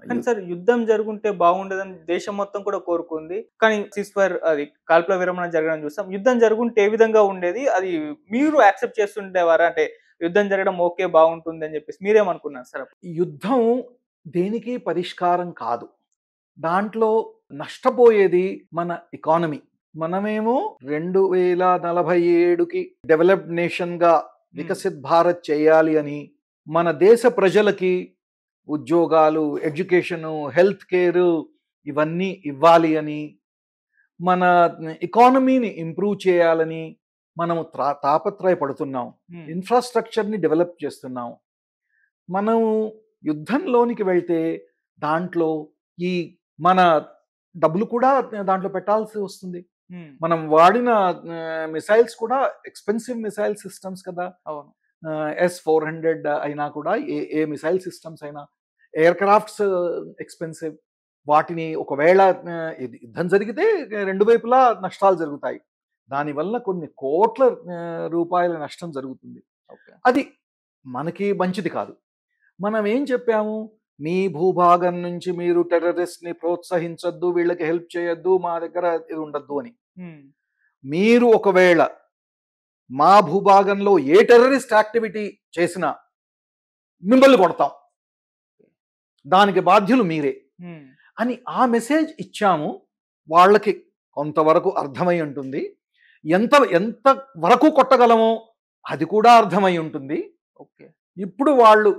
కానీ you sir యుద్ధం జరుగుంటే బాగుండదని దేశం మొత్తం కూడా కోరుకుంది. కానీ సీజ్‌ఫైర్ అది కాల్పుల విరమణ జరగడం చూసాం. యుద్ధం జరుగుంటే ఏ విధంగా ఉండేది? అది మీరు యాక్సెప్ట్ చేస్తుండేవారా? అంటే యుద్ధం జరగడం ఓకే బాగుంటుంది అని చెప్పేసి మీరేమనుకున్నారు సార్ అప్పుడు? యుద్ధం దేనికి పరిష్కారం కాదు. దాంట్లో నష్టపోయేది మన ఎకానమీ. మనమేమో 2047కి డెవలప్డ్ నేషన్‌గా హ్మ్. వికసిత్ భారత్ చేయాలి అని, మన దేశ ప్రజలకి ఉద్యోగాలు, ఎడ్యుకేషను, హెల్త్ కేరు ఇవన్నీ ఇవ్వాలి అని, మన ఎకానమీని ఇంప్రూవ్ చేయాలని మనము తాపత్రయపడుతున్నాం. హ్మ్. ఇన్‌ఫ్రాస్ట్రక్చర్‌ని డెవలప్ చేస్తున్నాం. మనం యుద్ధంలోనికి వెళ్తే దాంట్లో ఈ మన డబ్బులు కూడా దాంట్లో పెట్టాల్సి వస్తుంది. హ్మ్. మనం వాడిన మిసైల్స్ కూడా ఎక్స్‌పెన్సివ్ మిసైల్ సిస్టమ్స్ కదా! అవును. S-400 అయినా కూడా ఏ ఏ మిసైల్ సిస్టమ్స్ అయినా ఎయిర్ క్రాఫ్ట్స్ ఎక్స్‌పెన్సివ్. వాటిని ఒకవేళ ఇది యుద్ధం జరిగితే రెండు వైపులా నష్టాలు జరుగుతాయి. దానివల్ల కొన్ని కోట్ల రూపాయల నష్టం జరుగుతుంది. ఓకే. అది మనకి మంచిది కాదు. మనం ఏం చెప్పాము? మీ భూభాగం నుంచి మీరు టెర్రరిస్ట్‌ని ప్రోత్సహించొద్దు, వీళ్ళకి హెల్ప్ చేయొద్దు, మా దగ్గర ఇది ఉండొద్దు అని. హ్మ్. మీరు ఒకవేళ మా భూభాగంలో ఏ టెర్రరిస్ట్ యాక్టివిటీ చేసినా మిమ్మల్ని కొడతాం. దానికి బాధ్యులు మీరే హ్మ్. అని ఆ మెసేజ్ ఇచ్చాము. వాళ్ళకి కొంతవరకు అర్థమై ఉంటుంది. ఎంత ఎంత వరకు కొట్టగలమో అది కూడా అర్థమై ఉంటుంది. ఓకే. ఇప్పుడు వాళ్ళు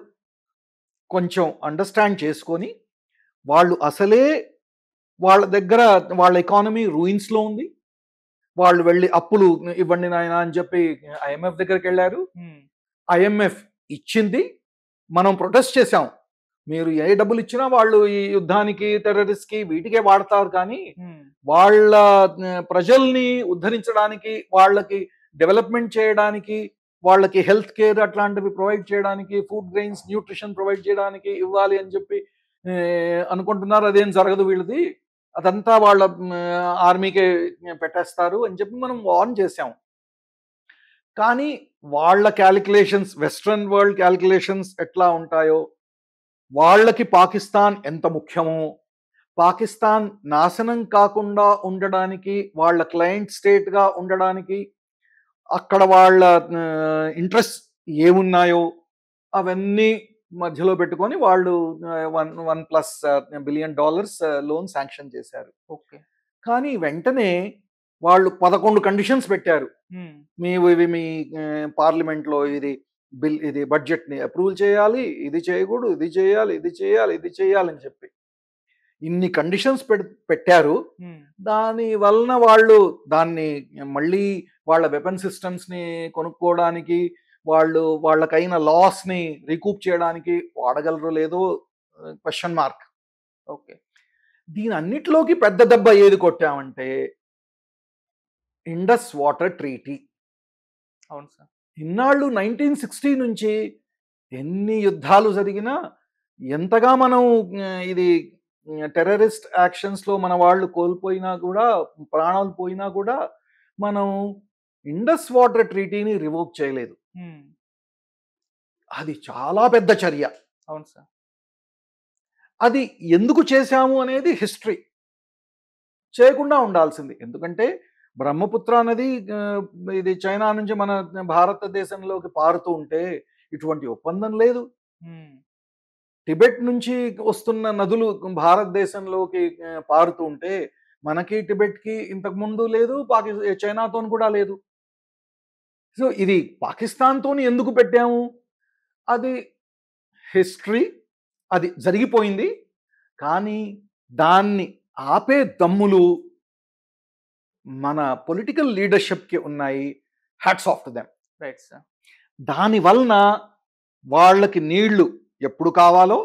కొంచెం అండర్‌స్టాండ్ చేసుకొని, వాళ్ళు అసలే వాళ్ళ దగ్గర వాళ్ళ ఎకానమీ రూయిన్స్‌లో ఉంది. వాళ్ళు వెళ్లి అప్పులు ఇవ్వండి నాయనా అని చెప్పి ఐఎంఎఫ్ దగ్గరికెళ్లారు. హ్మ్. ఐఎంఎఫ్ ఇచ్చింది. మనం ప్రొటెస్ట్ చేశాం. మీరు ఏ డబ్బులు ఇచ్చినా వాళ్ళు ఈ యుద్ధానికి, టెర్రరిస్ట్‌కి వీటికే వాడతారు కానీ, హ్మ్. వాళ్ళ ప్రజల్ని ఉద్ధరించడానికి, వాళ్ళకి డెవలప్‌మెంట్ చేయడానికి, వాళ్ళకి హెల్త్ కేర్ అట్లాంటివి ప్రొవైడ్ చేయడానికి, ఫుడ్ గ్రెయిన్స్, న్యూట్రిషన్ ప్రొవైడ్ చేయడానికి ఇవ్వాలి అని చెప్పి అనుకుంటున్నారు. అదేం జరగదు వీళ్ళది. అదంతా వాళ్ళ ఆర్మీకే పెట్టేస్తారు అని చెప్పి మనం వార్న్ చేశాం. కానీ వాళ్ళ క్యాలిక్యులేషన్స్ వెస్ట్రన్ వరల్డ్ క్యాలిక్యులేషన్స్ ఎట్లా ఉంటాయో, వాళ్ళకి పాకిస్తాన్ ఎంత ముఖ్యమో, పాకిస్తాన్ నాశనం కాకుండా ఉండడానికి, వాళ్ళ క్లయింట్ స్టేట్‌గా ఉండడానికి, అక్కడ వాళ్ళ ఇంట్రెస్ట్ ఏమున్నాయో అవన్నీ మధ్యలో పెట్టుకొని వాళ్ళు $1+ బిలియన్ లోన్ శాంక్షన్ చేశారు. ఓకే. కానీ వెంటనే వాళ్ళు 11 కండిషన్స్ పెట్టారు. హ్మ్. ఇవి మీ పార్లమెంట్‌లో ఇది బడ్జెట్‌ని అప్రూవల్ చేయాలి. ఇది చేయకూడదు. ఇది చేయాలి. ఇది చేయాలి. ఇది చేయాలని చెప్పి. ఇన్ని కండిషన్స్ పెట్టారు. హ్మ్. దాని వలన వాళ్ళు దాన్ని మళ్ళీ వాళ్ళ వెపన్ సిస్టమ్స్‌ని కొనుక్కోవడానికి, వాళ్ళు వాళ్ళకైన లాస్‌ని రికూప్ చేయడానికి వాడగలరో లేదో క్వెషన్ మార్క్. ఓకే. దీనన్నిటిలోకి పెద్ద దెబ్బ ఏది కొట్టామంటే ఇండస్ వాటర్ ట్రీటీ. అవును సార్. ఇన్నాళ్ళు 1960 నుంచి ఎన్ని యుద్ధాలు జరిగినా, ఎంతగా మనం ఇది టెర్రరిస్ట్ యాక్షన్స్‌లో మన వాళ్ళు కోల్పోయినా కూడా, ప్రాణాలు పోయినా కూడా, మనం ఇండస్ వాటర్ ట్రీటీని రివోక్ చేయలేదు. హ్మ్. అది చాలా పెద్ద చర్య. అవును సార్. అది ఎందుకు చేశాము అనేది హిస్టరీ. చేయకుండా ఉండాల్సింది. ఎందుకంటే బ్రహ్మపుత్ర నది ఇది చైనా నుంచి మన భారతదేశంలోకి పారుతూ ఉంటే ఇటువంటి ఒప్పందం లేదు. హ్మ్. టిబెట్ నుంచి వస్తున్న నదులు భారతదేశంలోకి పారుతూ ఉంటే మనకి టిబెట్‌కి ఇంతకుముందు లేదు. చైనాతోని కూడా లేదు. సో, ఇది పాకిస్తాన్‌తోని ఎందుకు పెట్టాము? అది హిస్టరీ. అది జరిగిపోయింది. కానీ దాన్ని ఆపే దమ్ములు మన పొలిటికల్ లీడర్‌షిప్‌కి ఉన్నాయి. Hats off to them. Right sir. దాని వలన వాళ్ళకి నీళ్లు ఎప్పుడు కావాలో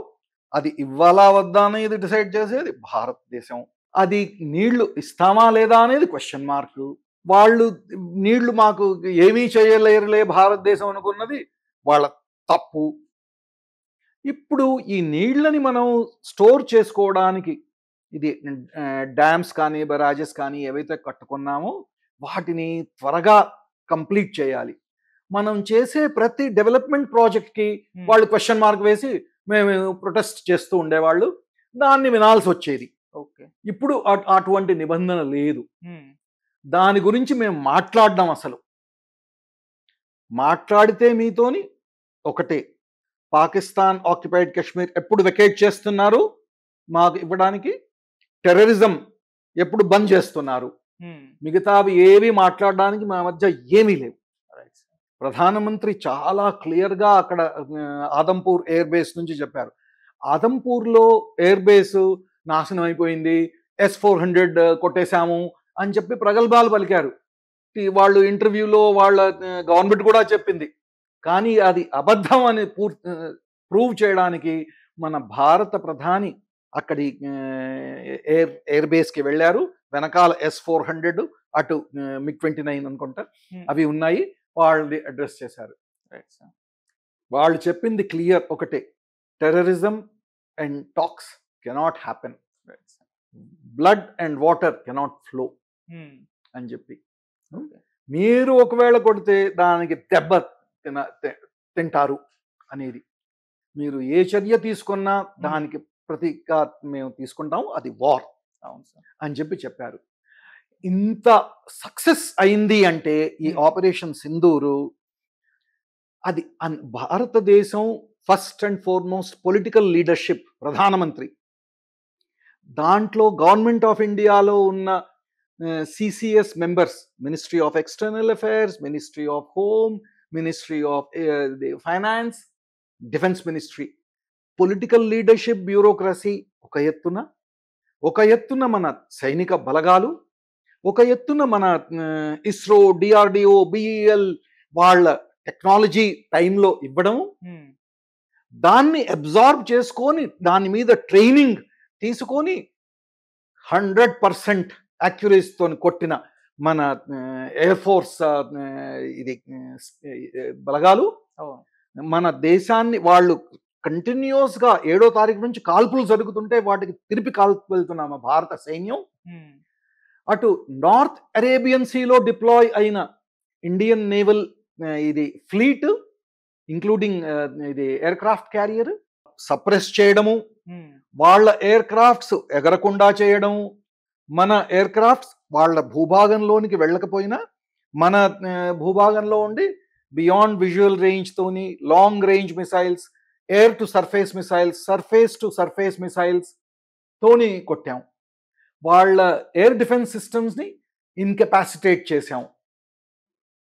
అది ఇవ్వాలా వద్దా అనేది డిసైడ్ చేసేది భారతదేశం. అది నీళ్లు ఇస్తామా లేదా అనేది క్వెషన్ మార్క్. వాళ్ళు నీళ్లు మాకు ఏమీ చేయలేరులే భారతదేశం అనుకున్నది వాళ్ళ తప్పు. ఇప్పుడు ఈ నీళ్ళని మనం స్టోర్ చేసుకోవడానికి ఇది డ్యామ్స్ కానీ, బరాజెస్ కానీ ఏవైతే కట్టుకున్నామో వాటిని త్వరగా కంప్లీట్ చేయాలి. మనం చేసే ప్రతి డెవలప్‌మెంట్ ప్రాజెక్ట్‌కి హ్మ్. వాళ్ళు క్వెషన్ మార్క్ వేసి మేము ప్రొటెస్ట్ చేస్తూ ఉండేవాళ్ళు. దాన్ని వినాల్సి వచ్చేది. ఓకే. ఇప్పుడు అటువంటి నిబంధన లేదు. దాని గురించి మేము మాట్లాడడం అసలు మాట్లాడితే మీతోని ఒకటే, పాకిస్తాన్ ఆక్యుపైడ్ కాశ్మీర్ ఎప్పుడు వెకేట్ చేస్తున్నారు మాకు ఇవ్వడానికి, టెర్రరిజం ఎప్పుడు బంద్ చేస్తున్నారు, మిగతావి ఏవి మాట్లాడడానికి మా మధ్య ఏమీ లేవు. ప్రధానమంత్రి చాలా క్లియర్గా అక్కడ ఆదంపూర్ ఎయిర్ బేస్ నుంచి చెప్పారు. ఆదంపూర్లో ఎయిర్ బేస్ నాశనం అయిపోయింది, S-400 కొట్టేశాము అని చెప్పి ప్రగల్భాలు పలికారు. వాళ్ళు ఇంటర్వ్యూలో వాళ్ళ గవర్నమెంట్ కూడా చెప్పింది. కానీ అది అబద్ధం అని ప్రూవ్ చేయడానికి మన భారత ప్రధాని అక్కడి ఎయిర్ బేస్కి వెళ్ళారు. వెనకాల S-400 అటు MiG-29 అనుకుంటా అవి ఉన్నాయి, వాళ్ళని అడ్రస్ చేశారు. వాళ్ళు చెప్పింది క్లియర్ ఒకటే, terrorism and talks cannot happen, blood and water cannot flow అని చెప్పి. మీరు ఒకవేళ కొడితే దానికి దెబ్బ తింటారు అనేది, మీరు ఏ చర్య తీసుకున్నా దానికి ప్రతిగా మేము తీసుకుంటాం, అది వార్ అని చెప్పారు. ఇంత సక్సెస్ అయింది అంటే ఈ ఆపరేషన్ సింధూరు, అది భారతదేశం first and foremost political leadership, ప్రధానమంత్రి, దాంట్లో గవర్నమెంట్ ఆఫ్ ఇండియాలో ఉన్న CCS members, ministry of external affairs, ministry of home, ministry of finance, defence ministry, political leadership, bureaucracy ఒక ఎత్తున మన సైనిక బలగాలు, ఒక ఎత్తున మన ఇస్రో, DRDO, BEL వాళ్ళ టెక్నాలజీ టైంలో ఇవ్వడం, దాన్ని అబ్జార్బ్ చేసుకొని దాని మీద ట్రైనింగ్ తీసుకొని 100% యాక్యురసీతో కొట్టిన మన ఎయిర్ ఫోర్స్ ఇది బలగాలు, మన దేశాన్ని వాళ్ళు కంటిన్యూస్గా 7వ తారీఖు నుంచి కాల్పులు జరుగుతుంటే వాటికి తిరిపి కాల్పు వెళ్తున్నాము భారత సైన్యం. అటు నార్త్ అరేబియన్ సీలో డిప్లాయ్ అయిన ఇండియన్ నేవల్ ఇది ఫ్లీట్, ఇంక్లూడింగ్ ఇది ఎయిర్ క్రాఫ్ట్ క్యారియర్ సప్రెస్ చేయడము, వాళ్ళ ఎయిర్ క్రాఫ్ట్స్ ఎగరకుండా చేయడము, మన ఎయిర్ క్రాఫ్ట్స్ వాళ్ళ భూభాగంలోనికి వెళ్ళకపోయినా మన భూభాగంలో ఉండి బియాండ్ విజువల్ రేంజ్ తోని long range missiles, air to surface missiles, surface to surface missiles తోని కొట్టాం. వాళ్ళ ఎయిర్ డిఫెన్స్ సిస్టమ్స్ని ఇన్కెపాసిటేట్ చేశాం.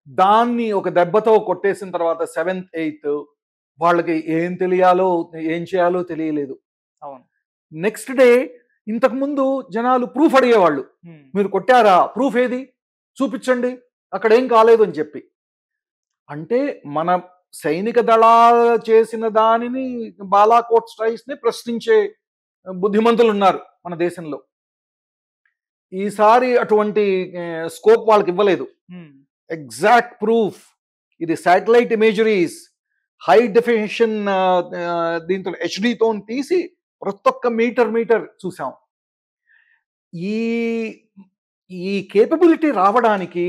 దాన్ని ఒక దెబ్బతో కొట్టేసిన తర్వాత 7th 8th వాళ్ళకి ఏం చేయాలో తెలియలేదు. నెక్స్ట్ డే ఇంతకుముందు జనాలు ప్రూఫ్ అడిగేవాళ్ళు, మీరు కొట్టారా, ప్రూఫ్ ఏది చూపించండి, అక్కడ ఏం కాలేదు అని చెప్పి. అంటే మన సైనిక దళాలు చేసిన దానిని, బాలాకోట్ స్ట్రైక్స్ ని ప్రశ్నించే బుద్ధిమంతులు ఉన్నారు మన దేశంలో. ఈసారి అటువంటి స్కోప్ వాళ్ళకి ఇవ్వలేదు. ఎగ్జాక్ట్ ప్రూఫ్, ఇది శాటిలైట్ ఇమేజరీస్, హై డెఫినిషన్ దీంతో HD తో తీసి ప్రతి ఒక్క మీటర్ చూసాం. ఈ కేపబిలిటీ రావడానికి